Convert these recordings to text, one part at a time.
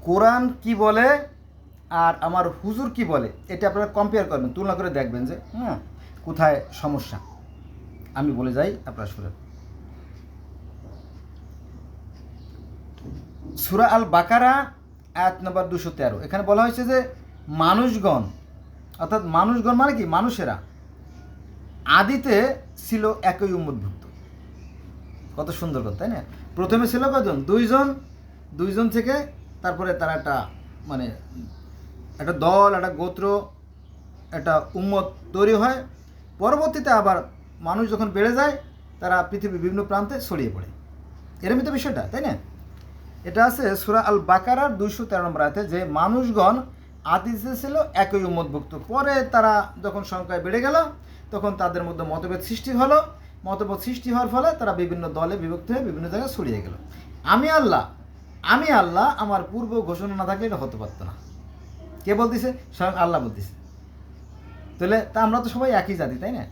কোরআন কি বলে আর আমার হুজুর কি বলে এটা আপনারা কম্পেয়ার করবেন, তুলনা করে দেখবেন যে কোথায় সমস্যা। আমি বলে যাই, আপনারা শুনেন। সূরা আল বাকারা আয়াত নম্বর 213, এখানে বলা হয়েছে যে মানুষগণ, অর্থাৎ মানুষগণ মানে কি, মানুষেরা আদিতে ছিল একই উম্মতভুক্ত। কত সুন্দর কথা, তাই না? প্রথমে ছিল কজন? দুইজন থেকে তারপরে তারা একটা মানে একটা দল, একটা গোত্র, একটা উম্মত তৈরি হয়। পরবর্তীতে আবার মানুষ যখন বেড়ে যায় তারা পৃথিবীর বিভিন্ন প্রান্তে ছড়িয়ে পড়ে। এরমই তো বিষয়টা, তাই না? এটা আছে সূরা আল বাকারার 213 নম্বর আয়াতে, যে মানুষগণ আদিতে ছিল একই উম্মতভুক্ত, পরে তারা যখন সংখ্যায় বেড়ে গেল তখন তাদের মধ্যে মতভেদ সৃষ্টি হলো। মতভেদ সৃষ্টি হওয়ার ফলে তারা বিভিন্ন দলে বিভক্ত হয়ে বিভিন্ন জায়গায় ছড়িয়ে গেল। আমি আল্লাহ আমার পূর্ব ঘোষণা না থাকলে এটা হতে পারতো না। কে বলতেছে? স্বয়ং আল্লাহ বলতেছে। তাহলে তা আমরা তো সবাই একই জাতি, তাই না?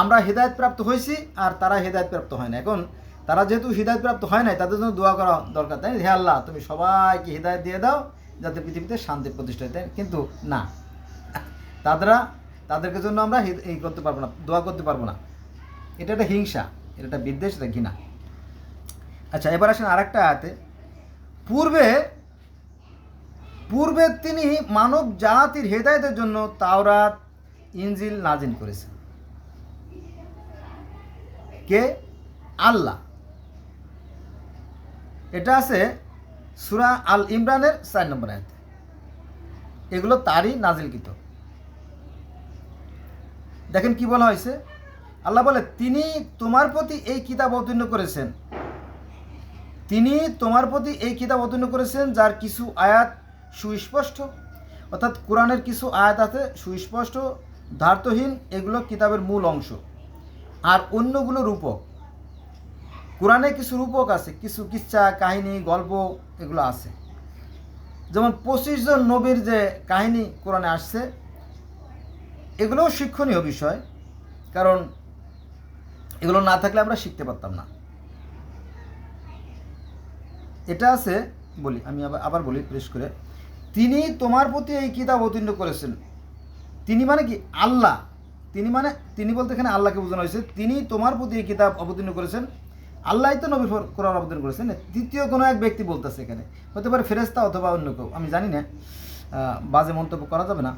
আমরা হেদায়েত প্রাপ্ত হয়েছি আর তারা হেদায়েত প্রাপ্ত হয় না। এখন তারা যেহেতু হিদায়ত প্রাপ্ত হয় নাই, তাদের জন্য দোয়া করা দরকার, তাই না? হে আল্লাহ, তুমি সবাইকে হিদায়ত দিয়ে দাও যাতে পৃথিবীতে শান্তি প্রতিষ্ঠা হয়, তাই? কিন্তু না, তাদেরকে জন্য আমরা এই করতে পারবো না, দোয়া করতে পারবো না। এটা একটা হিংসা, এটা একটা বিদ্বেষ, এটা ঘৃণা। আচ্ছা, এবার আসেন আরেকটা আয়াতে। পূর্বে তিনি মানব জাতির হেদায়েতের জন্য তাওরাত, ইনজিল নাজিল করেছেন। কে? আল্লাহ। এটা আছে সূরা আল ইমরানের 4 নম্বর আয়াতে। এগুলো তারই নাজিলকৃত। দেখেন কি বলা হয়েছে। আল্লাহ বলে, তিনি তোমার প্রতি এই কিতাব অবতীর্ণ করেছেন। তিনি তোমার প্রতি এই কিতাব অবতীর্ণ করেছেন যার কিছু আয়াত সুস্পষ্ট, অর্থাৎ কোরআনের কিছু আয়াত আছে সুস্পষ্ট, ধার্তহীন, এগুলো কিতাবের মূল অংশ, আর অন্যগুলো রূপক। কোরআনে কিছু রূপক আছে, কিছু কিচ্ছা, কাহিনী, গল্প এগুলো আছে। যেমন 25 জন নবীর যে কাহিনী কোরআনে আসছে, এগুলোও শিক্ষণীয় বিষয়, কারণ এগুলো না থাকলে আমরা শিখতে পারতাম না। এটা আছে, বলি আমি আবার বলি প্রেস করে, তিনি তোমার প্রতি এই কিতাব অবতীর্ণ করেছেন। তিনি মানে কি? আল্লাহ। তিনি বলতে এখানে আল্লাহকে বোঝানো হয়েছে। তিনি তোমার প্রতি এই কিতাব অবতীর্ণ করেছেন। আল্লাহই তো নবীর কোরআন অবতীর্ণ করেছেন। তৃতীয় কোনো এক ব্যক্তি বলতেছে, এখানে হতে পারে ফেরেশতা অথবা অন্য কেউ, আমি জানি না, বাজে মন্তব্য করা যাবে না।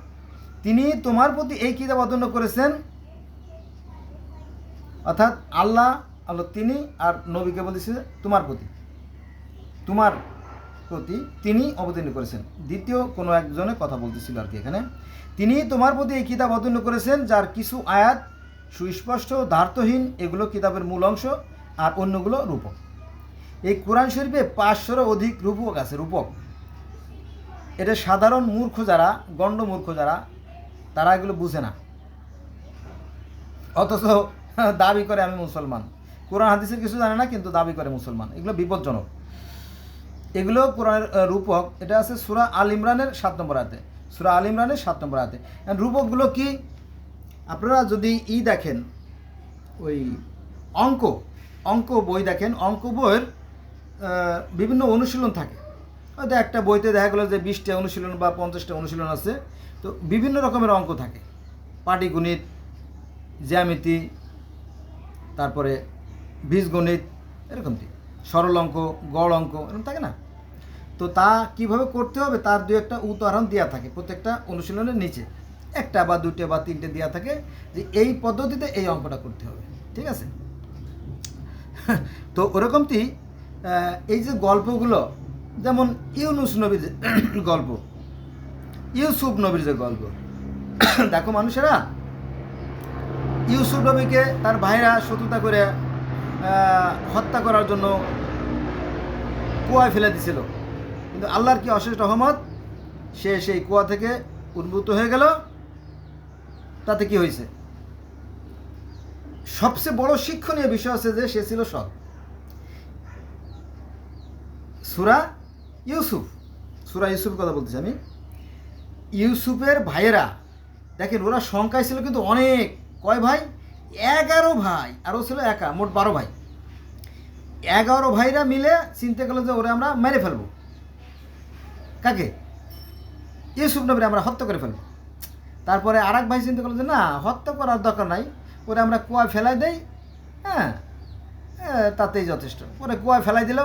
তিনি তোমার প্রতি এই কিতাব অবতীর্ণ করেছেন, অর্থাৎ আল্লাহ তিনি, আর নবীকে বলতেছে তোমার প্রতি তিনি অবতীর্ণ করেছেন। দ্বিতীয় কোনো একজনের কথা বলতেছিল আর কি এখানে। তিনি তোমার প্রতি এই কিতাব অবতীর্ণ করেছেন যার কিছু আয়াত সুস্পষ্ট, ধার্তহীন, এগুলো কিতাবের মূল অংশ, আর অন্যগুলো রূপক। এই কোরআন শরীফে 500-এরও অধিক রূপক আছে। রূপক এটা সাধারণ মূর্খ যারা, গণ্ড মূর্খ যারা, তারা এগুলো বুঝে না, অথচ দাবি করে আমি মুসলমান। কোরআন হাদিসের কিছু জানে না, কিন্তু দাবি করে মুসলমান। এগুলো বিপজ্জনক। এগুলো কোরআনের রূপক। এটা আছে সূরা আল ইমরানের 7 নম্বর আয়াতে। সূরা আল ইমরানের 7 নম্বর আয়াতে। রূপকগুলো কি? আপনারা যদি দেখেন, ওই অঙ্ক বই দেখেন, অঙ্ক বইয়ের বিভিন্ন অনুশীলন থাকে। হয়তো একটা বইতে দেখা গেলো যে 20টা অনুশীলন বা 50টা অনুশীলন আছে। তো বিভিন্ন রকমের অঙ্ক থাকে, পাটিগণিত, জ্যামিতি, তারপরে বীজগণিত, এরকম সরল অঙ্ক, গড় অঙ্ক, এরকম থাকে না? তো তা কিভাবে করতে হবে তার 2-1টা উদাহরণ দেওয়া থাকে প্রত্যেকটা অনুশীলনের নিচে, 1টা বা 2টা বা 3টে দেওয়া থাকে যে এই পদ্ধতিতে এই অঙ্কটা করতে হবে, ঠিক আছে? তো ওরকমটি এই যে গল্পগুলো, যেমন ইউনুস নবীর যে গল্প, ইউসুফ নবীর যে গল্প, দেখো মানুষেরা ইউসুফ নবীকে তার ভাইরা শত্রুতা করে হত্যা করার জন্য কুয়ায় ফেলে দিছিল, কিন্তু আল্লাহর কি অশেষ রহমত, সে সেই কুয়া থেকে উদ্ভূত হয়ে গেল। তাতে কি হয়েছে? সবচেয়ে বড় শিক্ষণীয় বিষয় আছে যে সে ছিল সৎ। সূরা ইউসুফ কথা বলতেছি আমি। ইউসুফের ভাইয়েরা দেখেন, ওরা সংখ্যায় ছিল কিন্তু অনেক। কয় ভাই? 11 ভাই, আর ও ছিল একা, মোট 12 ভাই। 11 ভাইরা মিলে চিন্তা করলো যে ওরে আমরা মেরে ফেলবো। কাকে? ইউসুফ নবীরে আমরা হত্যা করে ফেলবো। তারপরে আর এক ভাই চিন্তা করলো যে না, হত্যা করার দরকার নাই, ওরে আমরা কুয়ায় ফেলাই দেই, হ্যাঁ তাতেই যথেষ্ট। ওরে কুয়ায় ফেলাই দিল।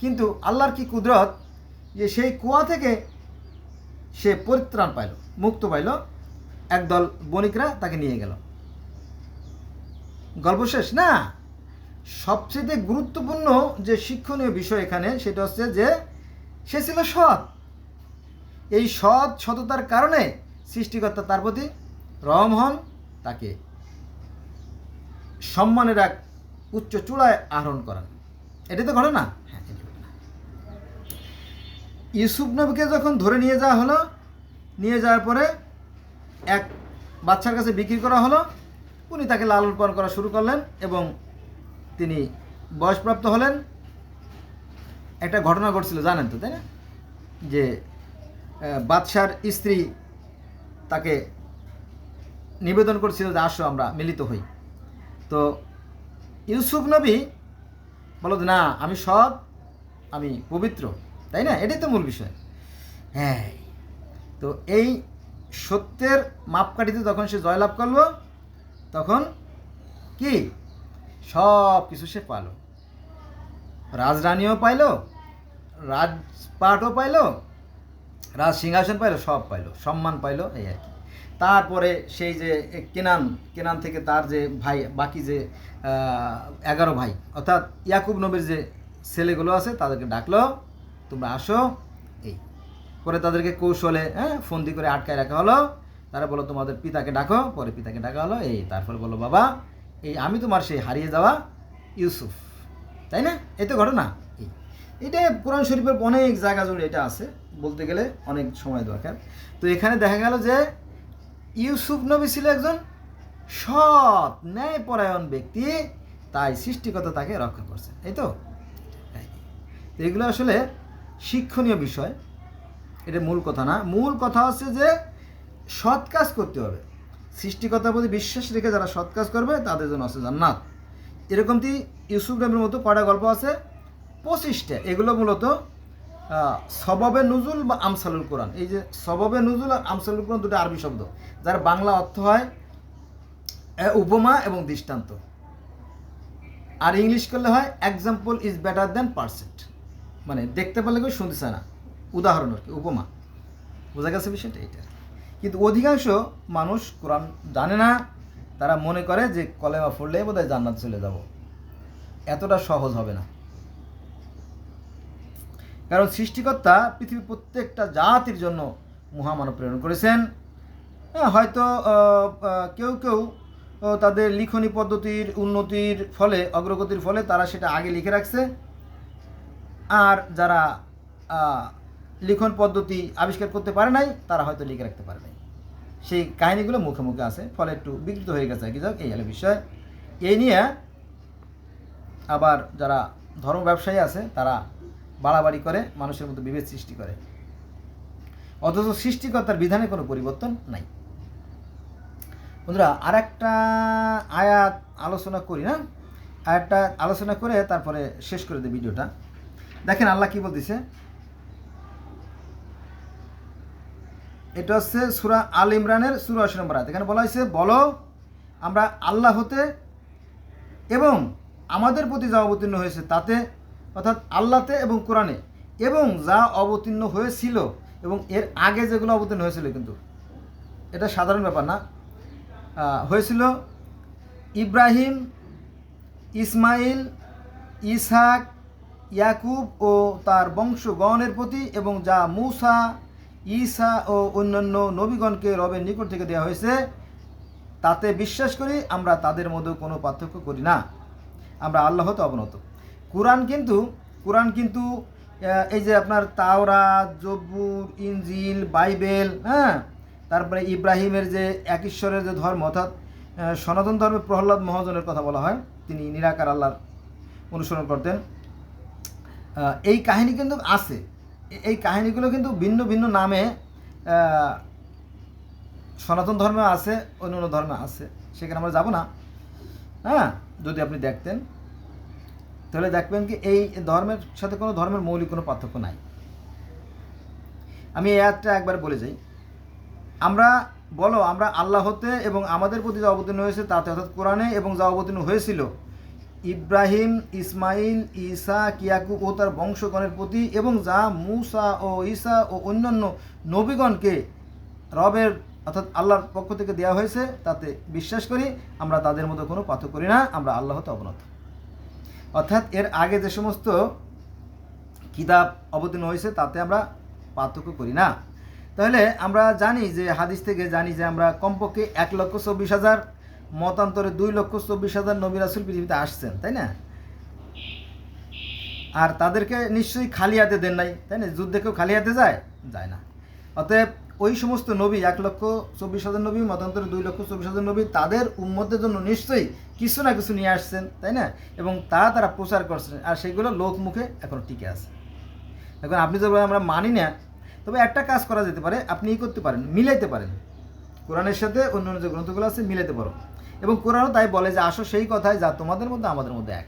কিন্তু আল্লাহর কি কুদরত যে সেই কুয়া থেকে সে পরিত্রাণ পাইল, মুক্ত পাইল। একদল বণিকরা তাকে নিয়ে গেল। গল্প শেষ না। সবচেয়ে গুরুত্বপূর্ণ যে শিক্ষণীয় বিষয় এখানে সেটা হচ্ছে যে সে ছিল সৎ। এই সততার কারণে সৃষ্টিকর্তা তার প্রতি রহম হন, তাকে সম্মানের এক উচ্চ চূড়ায় আরোহণ করেন। এটাই তো ঘটনা। হ্যাঁ, ইউসুফ নবীকে যখন ধরে নিয়ে যাওয়া হলো, নিয়ে যাওয়ার পরে এক বাচ্চার কাছে বিক্রি করা হলো। উনি তাকে লালন পালন করা শুরু করলেন এবং তিনি বয়সপ্রাপ্ত হলেন। একটা ঘটনা ঘটছিল জানেন তো, তাই না? যে বাদশার স্ত্রী তাকে নিবেদন করছিল যে আসো আমরা মিলিত হই। তো ইউসুফ নবী বলো না, আমি সৎ, আমি পবিত্র, তাই না? এটাই তো মূল বিষয়। হ্যাঁ, তো এই সত্যের মাপকাঠিতে যখন সে জয়লাভ করলো, তখন কি সব কিছু সে পাইল। রাজরানীও পাইল, রাজপাটও পাইল, রাজ সিংহাসন পাইল, সব পাইল, সম্মান পাইল, এই আর কি। তারপরে সেই যে কেনান থেকে তার যে ভাই, বাকি যে 11 ভাই, অর্থাৎ ইয়াকুব নবীর যে ছেলেগুলো আছে, তাদেরকে ডাকলো, তোমরা আসো। এই পরে তাদেরকে কৌশলে ফন্দি করে আটকায় রাখা হলো। তারা বলো তোমাদের পিতাকে ডাকো। পরে পিতাকে ডাকা হলো। এই তারপরে বলো বাবা, এই আমি তোমার সেই হারিয়ে যাওয়া ইউসুফ, তাই না? এই তো ঘটনা। এটা কোরআন শরীফের অনেক জায়গা জুড়ে এটা আছে, বলতে গেলে অনেক সময় দরকার। তো এখানে দেখা গেল যে ইউসুফ নবী ছিল একজন সৎ ন্যায়পরায়ণ ব্যক্তি, তাই সৃষ্টিকর্তা তাকে রক্ষা করছে। এই তো এগুলো আসলে শিক্ষণীয় বিষয়। এটা মূল কথা না। মূল কথা হচ্ছে যে সৎ কাজ করতে হবে। সৃষ্টিকর্তার প্রতি বিশ্বাস রেখে যারা সৎ কাজ করবে তাদের জন্য আছে জান্নাত। এরকমটি ইউসুফ নবীর মতো কয়টা গল্প আছে? 25টা। এগুলো মূলত সবাবে নুজুল বা আমসালুল কোরআন। এই যে সবাবে নুজুল আর আমসালুল কোরআন দুটো আরবি শব্দ, যার বাংলা অর্থ হয় উপমা এবং দৃষ্টান্ত, আর ইংলিশ করলে হয় example is better than percent. মানে দেখতে পারলে কেউ শুনতে চায় না, উদাহরণ আর কি, উপমা। বোঝা গেছে বিষয়টা? এটা কিন্তু অধিকাংশ মানুষ কোরআন জানে না। তারা মনে করে যে কলেমা পড়লে বোধহয় জান্নাত চলে যাব। এতটা সহজ হবে না। কারণ সৃষ্টিকর্তা পৃথিবীর প্রত্যেকটা জাতির জন্য মহামানব প্রেরণ করেছেন। হয়তো কেউ কেউ তাদের লিখনী পদ্ধতির উন্নতির ফলে, অগ্রগতির ফলে তারা সেটা আগে লিখে রাখছে। আর যারা লিখন পদ্ধতি আবিষ্কার করতে পারে নাই, তারা হয়তো লিখে রাখতে পারে নাই। সেই কাহিনিগুলো মুখে মুখে আছে, ফলে একটু বিকৃত হয়ে গেছে। কি যাক, এই হলো বিষয়। এই নিয়ে আবার যারা ধর্ম ব্যবসায়ী আছে, তারা বাড়াবাড়ি করে, মানুষের মধ্যে বিভেদ সৃষ্টি করে, অথচ সৃষ্টিকর্তার বিধানে কোনো পরিবর্তন নাই। বন্ধুরা, আর একটা আয়াত আলোচনা করি না? আয়াতটা আলোচনা করে তারপরে শেষ করে দিই ভিডিওটা। দেখেন আল্লাহ কি বলতেছে। এটা হচ্ছে সূরা আল ইমরানের 84 নম্বর আয়াত। এখানে বলা হয়েছে, বলো আমরা আল্লাহ হতে এবং আমাদের প্রতি যা অবতীর্ণ হয়েছে তাতে, অর্থাৎ আল্লাহতে এবং কোরআনে, এবং যা অবতীর্ণ হয়েছিল এবং এর আগে যেগুলো অবতীর্ণ হয়েছিল, কিন্তু এটা সাধারণ ব্যাপার না, হয়েছিল ইব্রাহিম, ইসমাইল, ইসহাক, ইয়াকুব ও তার বংশগণের প্রতি, এবং যা মূসা, ঈসা ও অন্যান্য নবীগণকে রবের নিকট থেকে দেওয়া হয়েছে তাতে বিশ্বাস করি। আমরা তাদের মধ্যে কোনো পার্থক্য করি না, আমরা আল্লাহ হতে অবনত। কোরআন কিন্তু এই যে আপনার তাওরাত, জবুর, ইনজিল, বাইবেল, তারপরে ইব্রাহিমের যে এক ঈশ্বরের যে ধর্ম, অর্থাৎ সনাতন ধর্মে প্রহ্লাদ মহাজনের কথা বলা হয়, তিনি নিরাকার আল্লাহর অনুসরণ করতেন। এই কাহিনী কিন্তু আছে। এই কাহিনীগুলো কিন্তু ভিন্ন ভিন্ন নামে সনাতন ধর্মে আছে, অন্য ধর্মে আছে, সেখানে আমরা যাব না। যদি আপনি দেখতেন। তাহলে দেখবেন কি এই ধর্মের সাথে কোনো ধর্মের মৌলিক কোনো পার্থক্য নাই। আমি এই আয়াতটা একবার বলে যাই। আমরা আল্লাহ হতে এবং আমাদের প্রতি যা অবতীর্ণ হয়েছে তাতে, অর্থাৎ কোরআনে, এবং যা অবতীর্ণ হয়েছিল ইব্রাহিম, ইসমাইল, ঈসা, ইয়াকুব ও তার বংশগণের প্রতি, এবং যা মূসা ও ঈসা ও অন্যান্য নবীগণকে রবের অর্থাৎ আল্লাহর পক্ষ থেকে দেওয়া হয়েছে তাতে বিশ্বাস করি। আমরা তাদের মধ্যে কোনো পার্থক্য করি না, আমরা আল্লাহ হতে অবনত। অর্থাৎ এর আগে যে সমস্ত কিতাব অবতীর্ণ হয়েছে তাতে আমরা পার্থক্য করি না। তাহলে আমরা জানি যে হাদিস থেকে জানি যে আমরা কমপক্ষে 1,24,000 মতান্তরে 2,24,000 নবী রাসূল পৃথিবীতে আসছেন, তাই না? আর তাদেরকে নিশ্চয়ই খালি হাতে দেন নাই, তাই না? যুদ্ধে কেউ খালি হাতে যায় না। অতএব ওই সমস্ত নবী 1,24,000 নবী, মতান্তরে 2,24,000 নবী, তাদের উম্মতের জন্য নিশ্চয়ই কিছু না কিছু নিয়ে আসছেন, তাই না? এবং তারা প্রচার করছেন, আর সেগুলো লোক মুখে এখন টিকে আছে। এখন আপনি তো আমরা মানি না, তবে একটা কাজ করা যেতে পারে, আপনি করতে পারেন, মিলাইতে পারেন কোরআনের সাথে অন্যান্য যে গ্রন্থগুলো আছে মিলাইতে পারো। এবং কোরআনও তাই বলে যে আসো সেই কথায় যা তোমাদের মধ্যে আমাদের মধ্যে এক।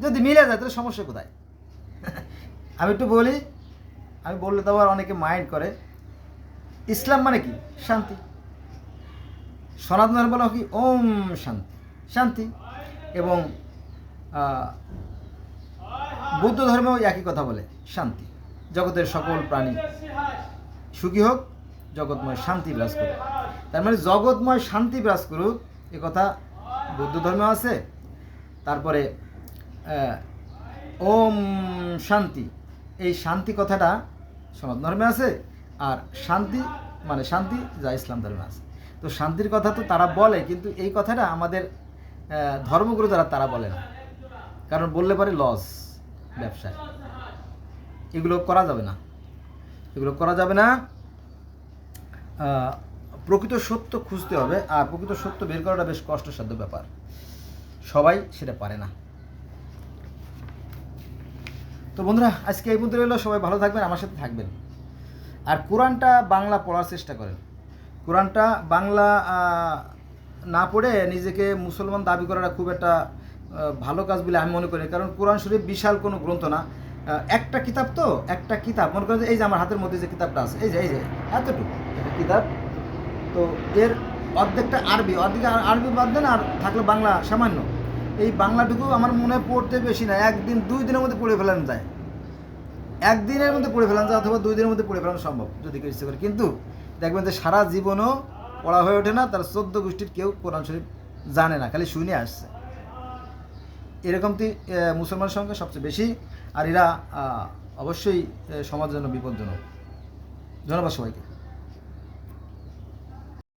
যদি মিলে যায় তাহলে সমস্যা কোথায়? আমি একটু বলি, আমি বললে তো আবার অনেকে মাইন্ড করে। ইসলাম মানে কি? শান্তি। সনাতন ধর্ম বলা কি? ওম শান্তি, শান্তি। এবং বৌদ্ধ ধর্মেও একই কথা বলে, শান্তি। জগতের সকল প্রাণী সুখী হোক, জগৎময় শান্তি বিরাজ করুক। তার মানে জগৎময় শান্তি বিরাজ করুক এ কথা বৌদ্ধ ধর্মে আছে। তারপরে ওম শান্তি, এই শান্তি কথাটা সনাতন ধর্মে আছে। আর শান্তি মানে শান্তি যা ইসলাম ধর্মে আছে। তো শান্তির কথা তো তারা বলে, কিন্তু এই কথাটা আমাদের ধর্মগুরু যারা তারা বলে না, কারণ বললে পারে লস, ব্যবসায়। এগুলো করা যাবে না, এগুলো করা যাবে না। প্রকৃত সত্য খুঁজতে হবে, আর প্রকৃত সত্য বের করাটা বেশ কষ্টসাধ্য ব্যাপার, সবাই সেটা পারে না। তো বন্ধুরা, আজকে এই পর্যন্ত রইল। সবাই ভালো থাকবেন, আমার সাথে থাকবেন। আর কোরআনটা বাংলা পড়ার চেষ্টা করেন। কোরআনটা বাংলা না পড়ে নিজেকে মুসলমান দাবি করাটা খুব একটা ভালো কাজ বলে আমি মনে করি। কারণ কোরআন শরীফ বিশাল কোনো গ্রন্থ না, একটা কিতাব। তো একটা কিতাব মনে করেন যে এই যে আমার হাতের মধ্যে যে কিতাবটা আছে, এই যে এতটুকু একটা কিতাব। তো এর অর্ধেকটা আরবি, অর্ধেক আরবি বাদ দেন, আর থাকলো বাংলা সামান্য। এই বাংলাটুকু আমার মনে পড়তে বেশি না, 1-2 দিনের মধ্যে পড়ে ফেলানো যায়। 1 দিনের মধ্যে পড়ে ফেলানো যায়, অথবা 2 দিনের মধ্যে পড়ে ফেলানো সম্ভব যদি কেউ ইচ্ছে করে। কিন্তু দেখবেন যে সারা জীবনও পড়া হয়ে ওঠে না, তার 14 গোষ্ঠীর কেউ কোরআন শরীফ জানে না, খালি শুনে আসছে। এরকমটি মুসলমানের সংখ্যা সবচেয়ে বেশি, আর এরা অবশ্যই সমাজের জন্য বিপজ্জনক। ধন্যবাদ সবাইকে।